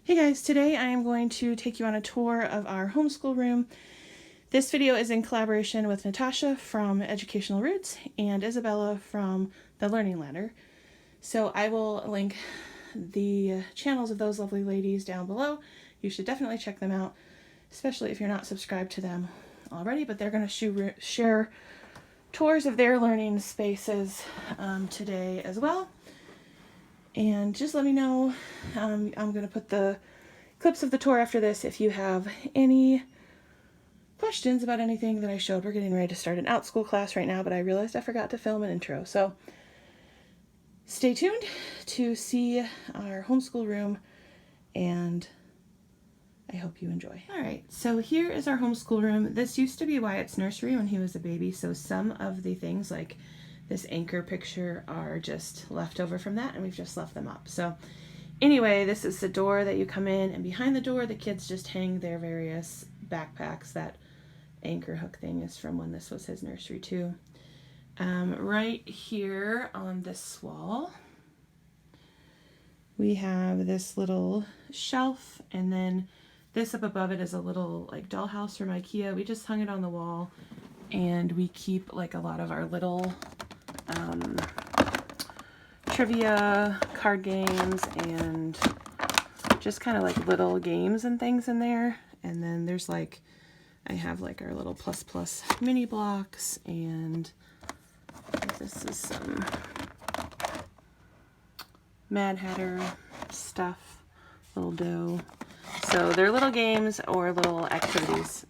Hey guys, today I am going to take you on a tour of our homeschool room. This video is in collaboration with Natasha from Educational Roots and Isabella from The Learning Ladder. So I will link the channels of those lovely ladies down below. You should definitely check them out, especially if you're not subscribed to them already, but they're going to share tours of their learning spaces today as well. And just let me know, I'm going to put the clips of the tour after this if you have any questions about anything that I showed. We're getting ready to start an out-school class right now, but I realized I forgot to film an intro. So stay tuned to see our homeschool room, and I hope you enjoy. All right, so here is our homeschool room. This used to be Wyatt's nursery when he was a baby, so some of the things like this anchor picture are just left over from that, and we've just left them up. So anyway, this is the door that you come in, and behind the door the kids just hang their various backpacks. That anchor hook thing is from when this was his nursery too. Right here on this wall we have this little shelf, and then this up above it is a little like dollhouse from Ikea. We just hung it on the wall, and we keep like a lot of our little trivia, card games, and just kind of like little games and things in there. And then there's like, I have like our little plus mini blocks, and this is some Mad Hatter stuff, little dough. So they're little games or little activities.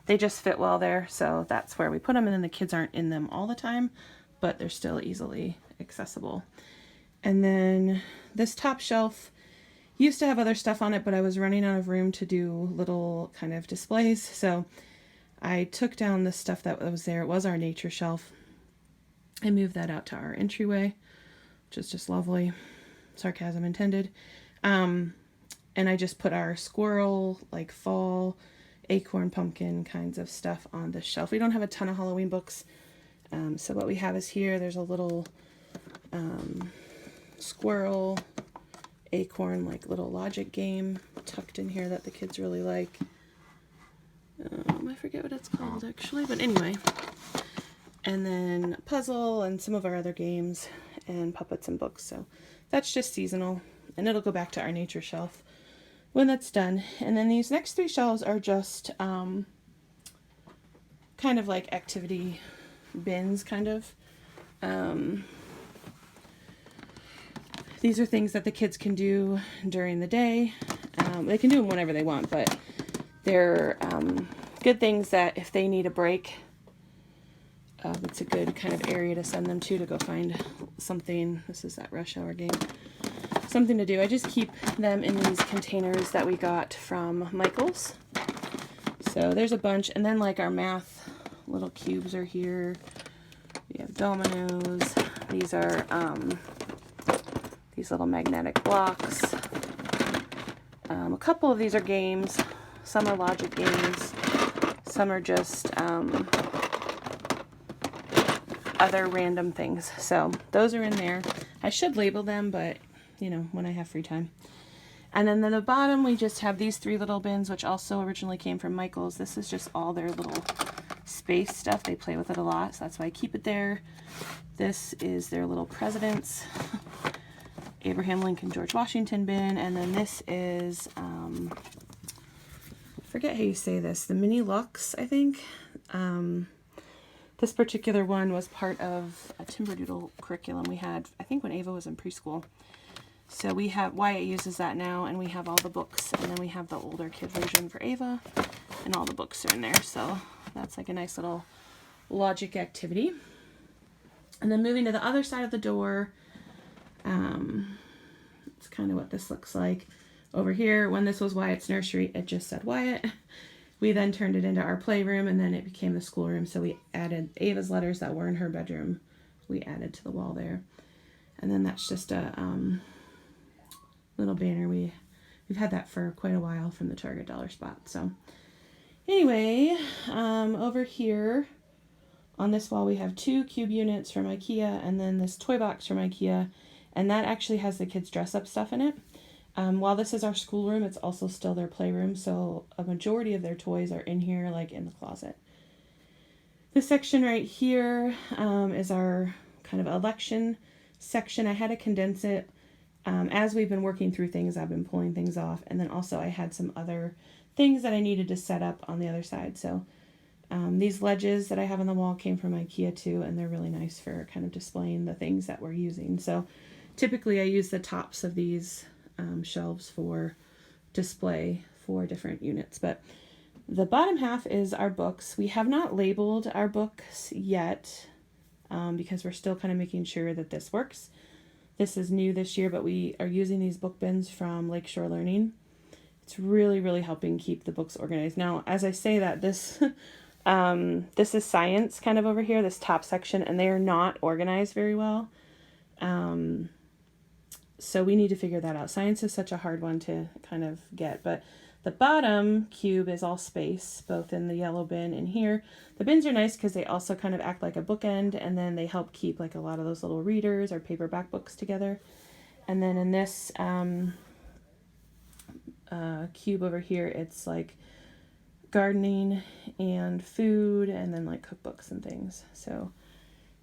They just fit well there, so that's where we put them, and then the kids aren't in them all the time, but they're still easily accessible. And then this top shelf used to have other stuff on it, but I was running out of room to do little kind of displays, so I took down the stuff that was there. It was our nature shelf. I moved that out to our entryway, which is just lovely. Sarcasm intended. And I just put our squirrel, like fall, acorn, pumpkin kinds of stuff on this shelf. We don't have a ton of Halloween books, so what we have is here, there's a little squirrel, acorn, like little logic game tucked in here that the kids really like. I forget what it's called actually, but anyway. And then puzzle and some of our other games and puppets and books. So that's just seasonal, and it'll go back to our nature shelf when that's done. And then these next three shelves are just kind of like activity bins, kind of. These are things that the kids can do during the day. They can do them whenever they want, but they're good things that if they need a break, it's a good kind of area to send them to go find something. This is that Rush Hour game. Something to do. I just keep them in these containers that we got from Michael's. So there's a bunch, and then like our math little cubes are here. We have dominoes. These are these little magnetic blocks. A couple of these are games. Some are logic games. Some are just other random things. So those are in there. I should label them, but you know, when I have free time. And then at the bottom we just have these three little bins, which also originally came from Michael's. This is just all their little space stuff. They play with it a lot, so that's why I keep it there. This is their little presidents, Abraham Lincoln, George Washington bin. And then this is I forget how you say this, the Mini Lux, I think. This particular one was part of a Timberdoodle curriculum we had, I think, when Ava was in preschool. So we have, Wyatt uses that now, and we have all the books, and then we have the older kid version for Ava, and all the books are in there. So that's like a nice little logic activity. And then moving to the other side of the door, it's kind of what this looks like. Over here, when this was Wyatt's nursery, it just said Wyatt. We then turned it into our playroom, and then it became the schoolroom. So we added Ava's letters that were in her bedroom. We added to the wall there. And then that's just a little banner. We've had that for quite a while from the Target dollar spot. So anyway, over here on this wall we have two cube units from Ikea, and then this toy box from Ikea, and that actually has the kids dress up stuff in it. While this is our schoolroom, it's also still their playroom, so a majority of their toys are in here, like in the closet. This section right here is our kind of election section. I had to condense it. As we've been working through things, I've been pulling things off, and then also I had some other things that I needed to set up on the other side. So these ledges that I have on the wall came from Ikea too, and they're really nice for kind of displaying the things that we're using. So typically I use the tops of these shelves for display for different units, but the bottom half is our books. We have not labeled our books yet because we're still kind of making sure that this works. This is new this year, but we are using these book bins from Lakeshore Learning. It's really, really helping keep the books organized. Now, as I say that, this this is science kind of over here, this top section, and they are not organized very well. So we need to figure that out. Science is such a hard one to kind of get, but the bottom cube is all space, both in the yellow bin and here. The bins are nice because they also kind of act like a bookend, and then they help keep like a lot of those little readers or paperback books together. And then in this cube over here, it's like gardening and food, and then like cookbooks and things. So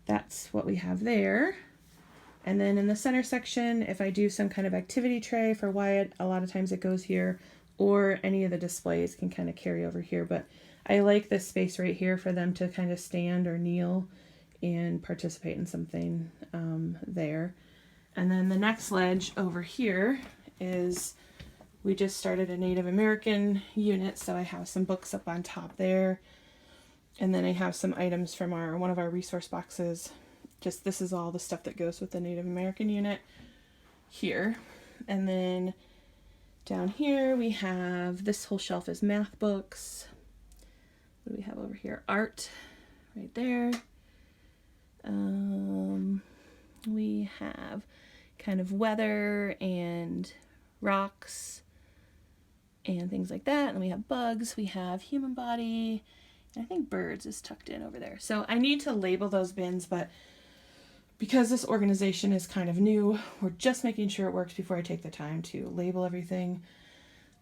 that's what we have there. And then in the center section, if I do some kind of activity tray for Wyatt, a lot of times it goes here, or any of the displays can kind of carry over here. But I like this space right here for them to kind of stand or kneel and participate in something there. And then the next ledge over here is, we just started a Native American unit, so I have some books up on top there. And then I have some items from one of our resource boxes. Just this is all the stuff that goes with the Native American unit here. And then down here we have, this whole shelf is math books. What do we have over here? Art right there. We have kind of weather and rocks and things like that. And we have bugs, we have human body, and I think birds is tucked in over there. So I need to label those bins, but because this organization is kind of new, we're just making sure it works before I take the time to label everything.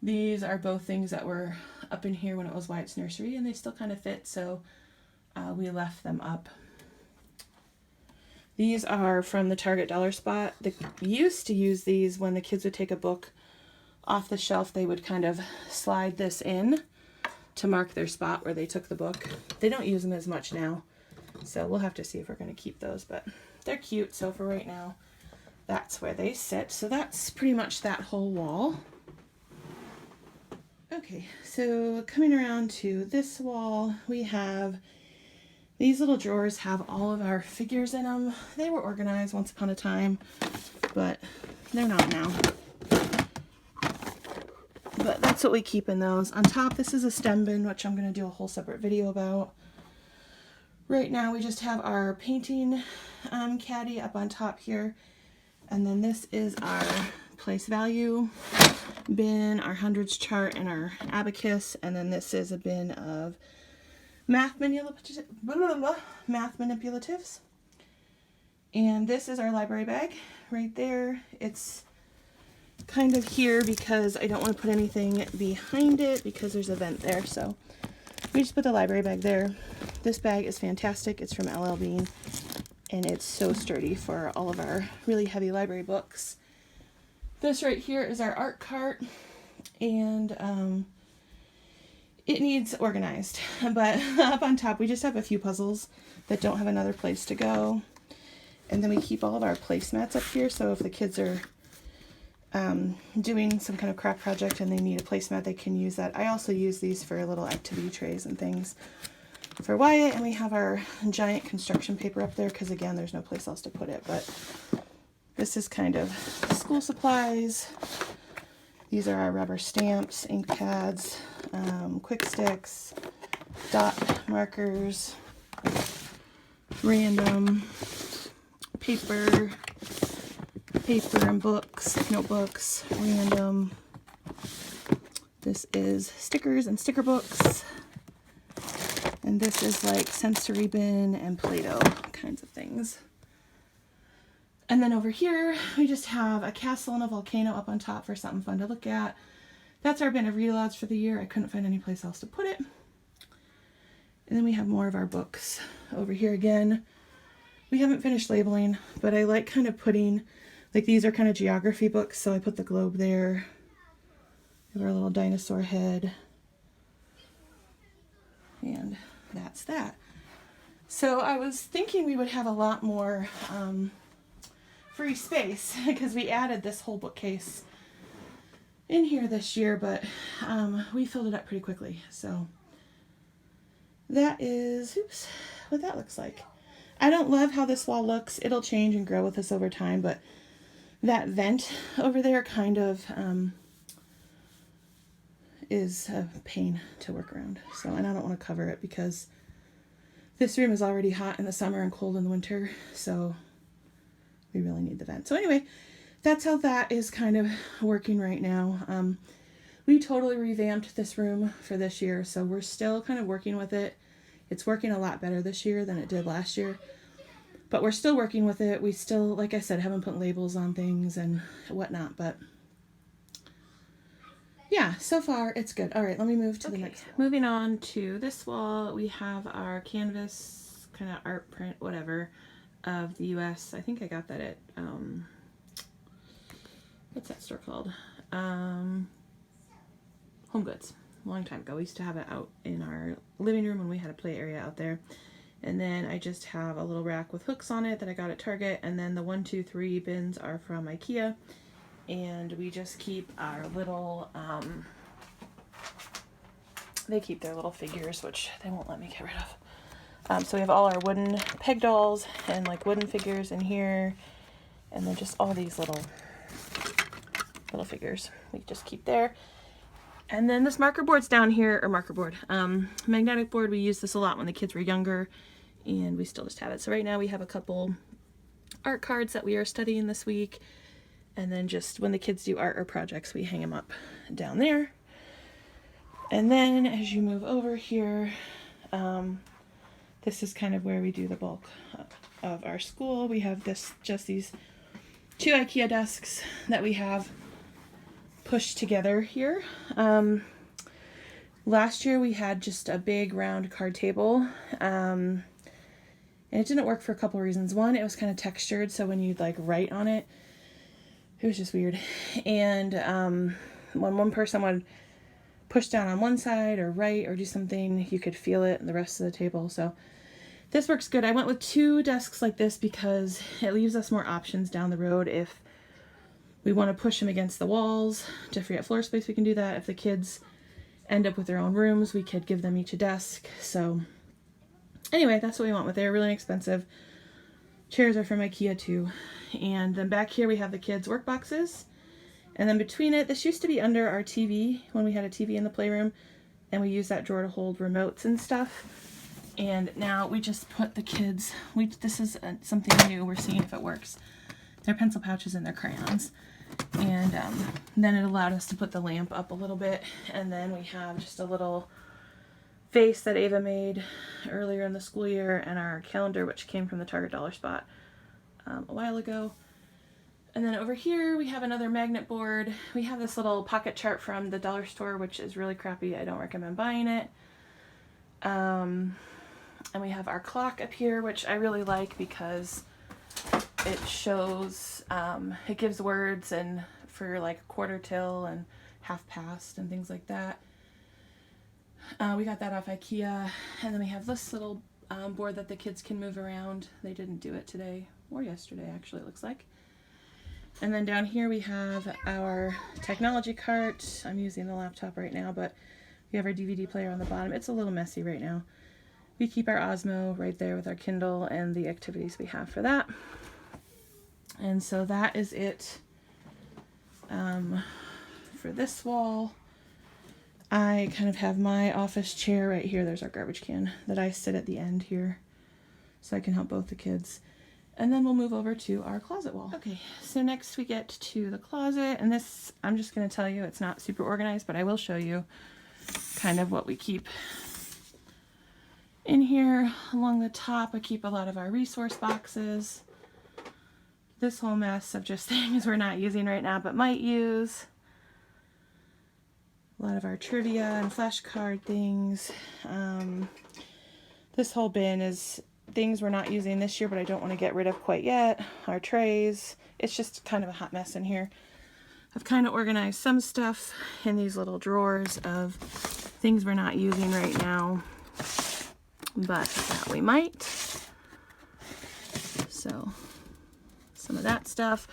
These are both things that were up in here when it was Wyatt's nursery, and they still kind of fit, so we left them up. These are from the Target Dollar Spot. They used to use these when the kids would take a book off the shelf. They would kind of slide this in to mark their spot where they took the book. They don't use them as much now, so we'll have to see if we're going to keep those, but they're cute. So for right now, that's where they sit. So that's pretty much that whole wall. Okay, so coming around to this wall, we have these little drawers have all of our figures in them. They were organized once upon a time, but they're not now. But that's what we keep in those. On top, this is a STEM bin, which I'm going to do a whole separate video about. Right now, we just have our painting caddy up on top here. And then this is our place value bin, our hundreds chart, and our abacus. And then this is a bin of math manipulatives. And this is our library bag right there. It's kind of here because I don't want to put anything behind it because there's a vent there. So we just put the library bag there. This bag is fantastic. It's from LL Bean, and it's so sturdy for all of our really heavy library books. This right here is our art cart, and it needs organized. But up on top, we just have a few puzzles that don't have another place to go. And then we keep all of our placemats up here, so if the kids are doing some kind of craft project and they need a placemat, they can use that. I also use these for little activity trays and things for Wyatt, and we have our giant construction paper up there because, again, there's no place else to put it. But this is kind of school supplies. These are our rubber stamps, ink pads, quick sticks, dot markers, random paper and books, notebooks, random. This is stickers and sticker books. And this is like sensory bin and Play-Doh kinds of things. And then over here, we just have a castle and a volcano up on top for something fun to look at. That's our bin of read-alouds for the year. I couldn't find any place else to put it. And then we have more of our books over here again. We haven't finished labeling, but I like kind of putting, like these are kind of geography books, so I put the globe there. We have our little dinosaur head. And that's that. So I was thinking we would have a lot more free space because we added this whole bookcase in here this year, but we filled it up pretty quickly. So that is, oops, what that looks like. I don't love how this wall looks. It'll change and grow with us over time, but that vent over there kind of is a pain to work around. So, and I don't want to cover it because this room is already hot in the summer and cold in the winter, so we really need the vent. So anyway, that's how that is kind of working right now. We totally revamped this room for this year, so we're still kind of working with it. It's working a lot better this year than it did last year, but we're still working with it. We still, like I said, haven't put labels on things and whatnot, but yeah, so far it's good. All right, let me move to the next wall. Moving on to this wall, we have our canvas kind of art print, whatever, of the U.S. I think I got that at, what's that store called? Home Goods. A long time ago. We used to have it out in our living room when we had a play area out there. And then I just have a little rack with hooks on it that I got at Target. And then the 1, 2, 3 bins are from Ikea. And we just keep our little, they keep their little figures, which they won't let me get rid of. So we have all our wooden peg dolls and like wooden figures in here. And then just all these little figures we just keep there. And then this marker board's down here, or marker board, magnetic board. We used this a lot when the kids were younger, and we still just have it. So right now we have a couple art cards that we are studying this week. And then just when the kids do art or projects, we hang them up down there. And then as you move over here, this is kind of where we do the bulk of our school. We have just these 2 Ikea desks that we have pushed together here. Last year we had just a big round card table, and it didn't work for a couple reasons. One, it was kind of textured, so when you'd like write on it, it was just weird. And when one person would push down on one side or write or do something, you could feel it in the rest of the table. So this works good. I went with 2 desks like this because it leaves us more options down the road. If we want to push them against the walls to free up floor space, we can do that. If the kids end up with their own rooms, we could give them each a desk. So anyway, that's what we went with. They're really inexpensive. Chairs are from Ikea too. And then back here we have the kids' work boxes. And then between it, this used to be under our TV when we had a TV in the playroom, and we used that drawer to hold remotes and stuff. And now we just put the kids, this is something new, we're seeing if it works, their pencil pouches and their crayons. And then it allowed us to put the lamp up a little bit. And then we have just a little vase that Ava made earlier in the school year, and our calendar, which came from the Target Dollar Spot a while ago. And then over here we have another magnet board. We have this little pocket chart from the dollar store, which is really crappy. I don't recommend buying it. And we have our clock up here, which I really like because it shows, it gives words and for like quarter till and half past and things like that. We got that off Ikea. And then we have this little board that the kids can move around. They didn't do it today or yesterday, actually, it looks like. And then down here we have our technology cart. I'm using the laptop right now, but we have our DVD player on the bottom. It's a little messy right now. We keep our Osmo right there with our Kindle and the activities we have for that. And so that is it for this wall. I kind of have my office chair right here. There's our garbage can that I sit at the end here so I can help both the kids. And then we'll move over to our closet wall. Okay, so next we get to the closet, and this, I'm just going to tell you, it's not super organized, but I will show you kind of what we keep in here. Along the top, I keep a lot of our resource boxes. this whole mess of just things we're not using right now but might use. A lot of our trivia and flashcard things. This whole bin is things we're not using this year but I don't want to get rid of quite yet. Our trays. It's just kind of a hot mess in here. I've kind of organized some stuff in these little drawers of things we're not using right now, but that we might. So some of that stuff.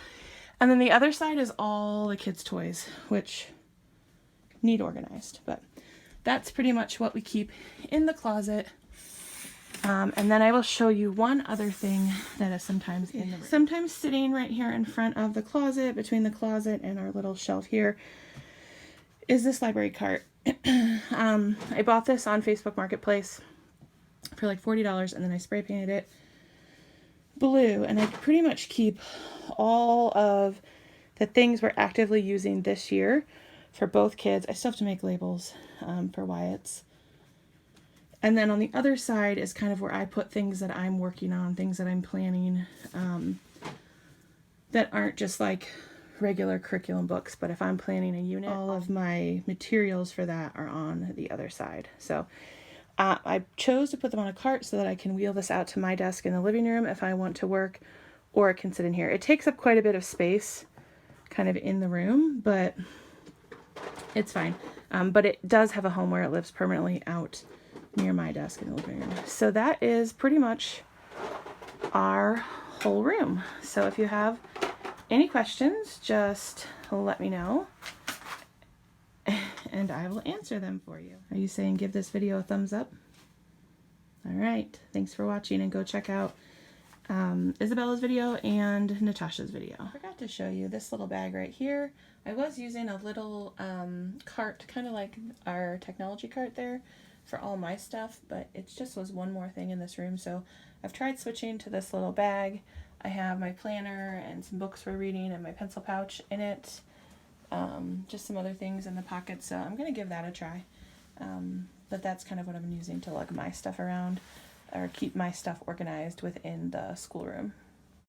And then the other side is all the kids' toys, which need organized, but that's pretty much what we keep in the closet. And then I will show you one other thing that is sometimes in the room. Sometimes sitting right here in front of the closet, between the closet and our little shelf here, is this library cart. I bought this on Facebook Marketplace for like $40, and then I spray painted it blue, and I pretty much keep all of the things we're actively using this year for both kids. I still have to make labels for Wyatt's. And then on the other side is kind of where I put things that I'm working on, things that I'm planning, that aren't just like regular curriculum books, but if I'm planning a unit, all of my materials for that are on the other side. So I chose to put them on a cart so that I can wheel this out to my desk in the living room if I want to work, or it can sit in here. It takes up quite a bit of space kind of in the room, but it's fine. But it does have a home where it lives permanently out near my desk in the living room. So that is pretty much our whole room. So if you have any questions, just let me know and I will answer them for you. Are you saying give this video a thumbs up? All right, thanks for watching, and go check out Isabella's video and Natasha's video. I forgot to show you this little bag right here. I was using a little cart, kind of like our technology cart there, for all my stuff, but it just was one more thing in this room, so I've tried switching to this little bag. I have my planner and some books we're reading and my pencil pouch in it, just some other things in the pocket, so I'm gonna give that a try. But that's kind of what I'm using to lug my stuff around or keep my stuff organized within the schoolroom.